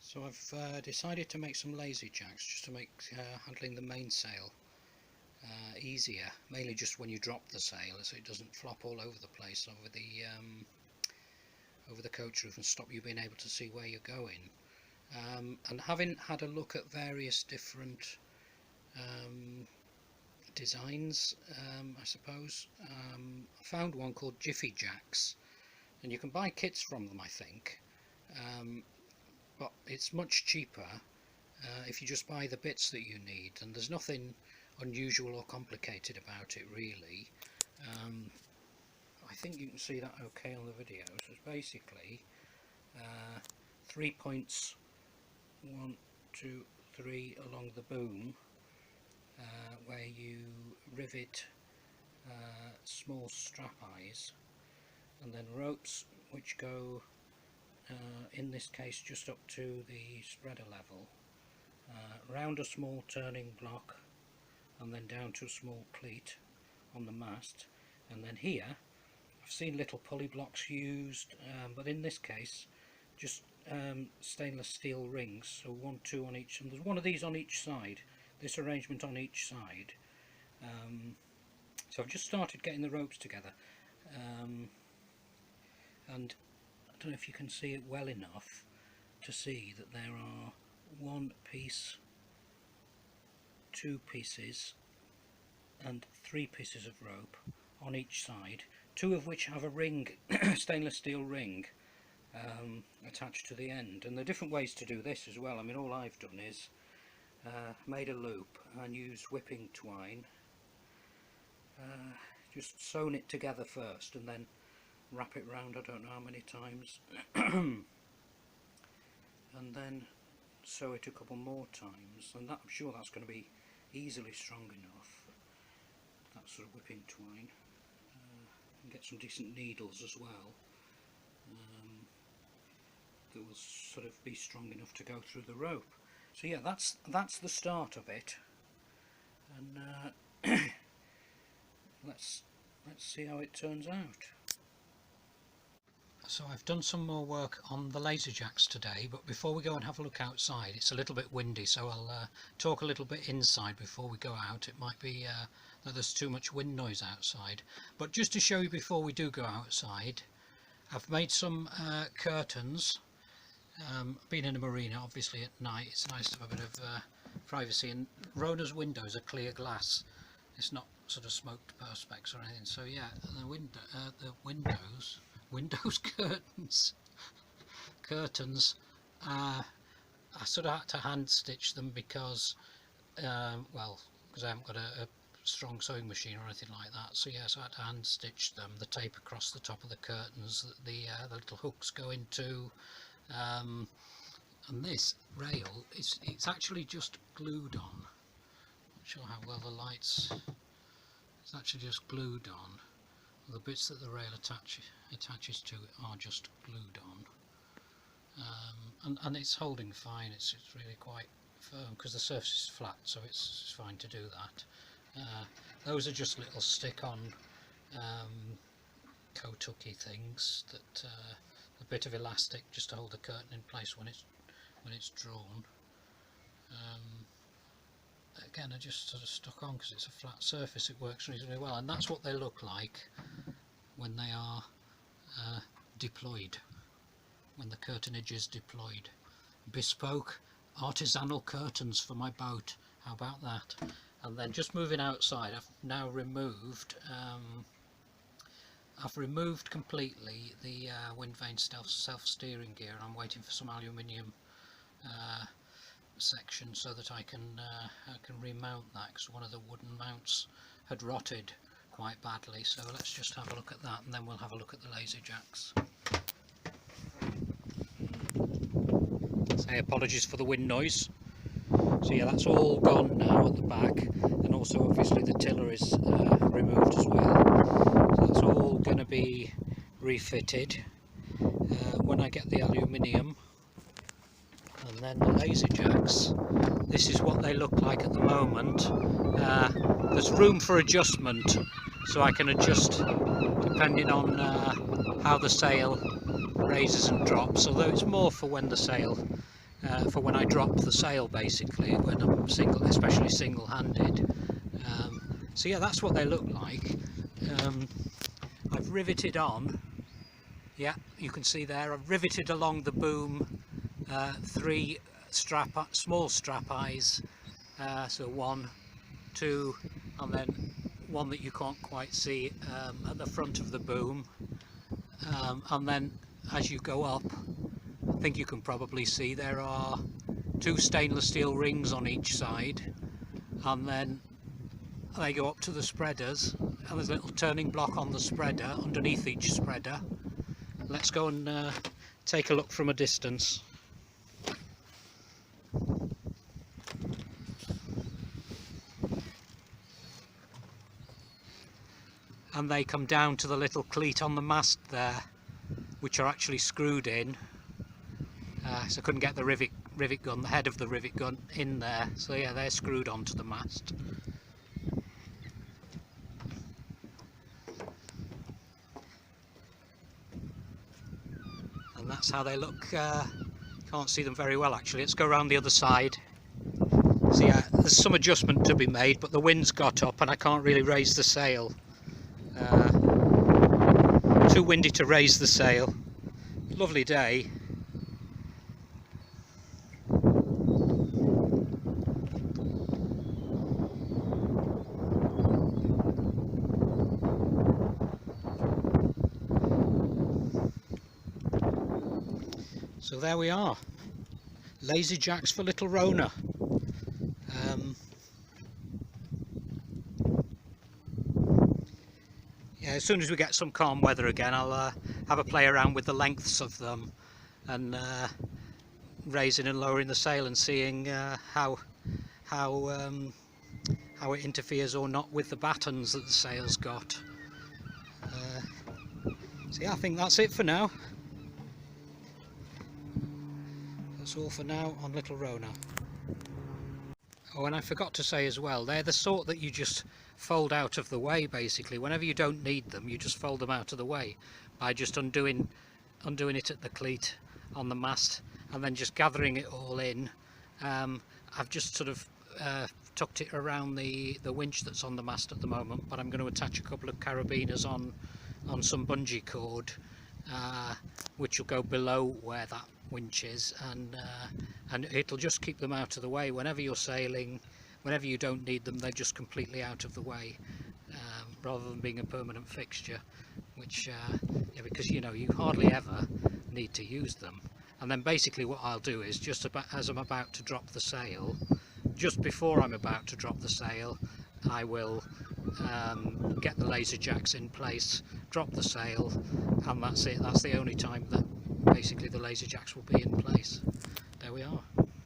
So I've decided to make some lazy jacks just to make handling the mainsail easier, mainly just when you drop the sail so it doesn't flop all over the place over the coach roof and stop you being able to see where you're going. And having had a look at various different designs, I suppose, I found one called Jiffy Jacks, and you can buy kits from them, I think. But it's much cheaper if you just buy the bits that you need, and there's nothing unusual or complicated about it really. I think you can see that okay on the video. So it's basically 3 points, 1, 2, 3 along the boom, where you rivet small strap eyes, and then ropes which go in this case just up to the spreader level, round a small turning block, and then down to a small cleat on the mast. And then here I've seen little pulley blocks used, but in this case just stainless steel rings, so 1, 2 on each, and there's one of these on each side, this arrangement on each side. So I've just started getting the ropes together, and I don't know if you can see it well enough to see that there are 1 piece, 2 pieces and 3 pieces of rope on each side, 2 of which have a ring, stainless steel ring, attached to the end. And there are different ways to do this as well. I mean, all I've done is made a loop and used whipping twine, just sewn it together first and then wrap it round I don't know how many times and then sew it a couple more times, and that, I'm sure that's going to be easily strong enough, that sort of whipping twine. And get some decent needles as well, that will sort of be strong enough to go through the rope. So yeah, that's the start of it, and let's see how it turns out. So I've done some more work on the laser jacks today, but before we go and have a look outside, it's a little bit windy, so I'll talk a little bit inside before we go out. It might be that there's too much wind noise outside, but just to show you before we do go outside, I've made some curtains. Being in a marina, obviously at night it's nice to have a bit of privacy, and Rona's windows are clear glass, it's not sort of smoked perspex or anything, so yeah, the windows curtains I sort of had to hand stitch them because well, because I haven't got a strong sewing machine or anything like that, so yes, I had to hand stitch them, the tape across the top of the curtains that the little hooks go into, and this rail it's actually just glued on. Not sure how well the lights, it's actually just glued on. The bits that the rail attaches to are just glued on, and it's holding fine. It's really quite firm because the surface is flat, so it's fine to do that. Those are just little stick-on kotuki things that a bit of elastic just to hold the curtain in place when it's drawn. Again, I just sort of stuck on because it's a flat surface. It works reasonably well, and that's what they look like when they are deployed, when the curtainage is deployed. Bespoke artisanal curtains for my boat, how about that? And then just moving outside, I've now removed completely the Windvane self-steering gear, and I'm waiting for some aluminium section so that I can remount that, because one of the wooden mounts had rotted quite badly. So let's just have a look at that, and then we'll have a look at the laser jacks. Say apologies for the wind noise. So yeah, that's all gone now at the back, and also obviously the tiller is removed as well. So that's all going to be refitted when I get the aluminium. And then the laser jacks, this is what they look like at the moment. There's room for adjustment, so I can adjust depending on how the sail raises and drops, although it's more for when the sail for when I drop the sail, basically, when I'm especially single-handed. So yeah, that's what they look like. I've riveted on, yeah, you can see there, I've riveted along the boom 3 small strap eyes, so 1, 2, and then one that you can't quite see at the front of the boom, and then as you go up, I think you can probably see there are 2 stainless steel rings on each side, and then they go up to the spreaders, and there's a little turning block on the spreader underneath each spreader. Let's go and take a look from a distance. And they come down to the little cleat on the mast there, which are actually screwed in. So I couldn't get the rivet gun, the head of the rivet gun in there. So yeah, they're screwed onto the mast. And that's how they look. Can't see them very well actually. Let's go around the other side. So yeah, there's some adjustment to be made, but the wind's got up and I can't really raise the sail. Too windy to raise the sail. Lovely day. So there we are, lazy jacks for little Rona. Yeah, as soon as we get some calm weather again, I'll have a play around with the lengths of them and raising and lowering the sail and seeing how it interferes or not with the battens that the sail's got. So yeah, I think that's it for now. That's all for now on little Rona. Oh, and I forgot to say as well, they're the sort that you just fold out of the way basically. Whenever you don't need them, you just fold them out of the way by just undoing it at the cleat on the mast and then just gathering it all in. I've just sort of tucked it around the winch that's on the mast at the moment, but I'm going to attach a couple of carabiners on some bungee cord, which will go below where that winch is, and it'll just keep them out of the way. Whenever you're sailing, whenever you don't need them, they're just completely out of the way, rather than being a permanent fixture, which yeah, because you know you hardly ever need to use them. And then basically what I'll do is, just about as I'm about to drop the sail, just before I'm about to drop the sail, I will get the laser jacks in place, drop the sail, and that's it. That's the only time that basically the laser jacks will be in place. There we are.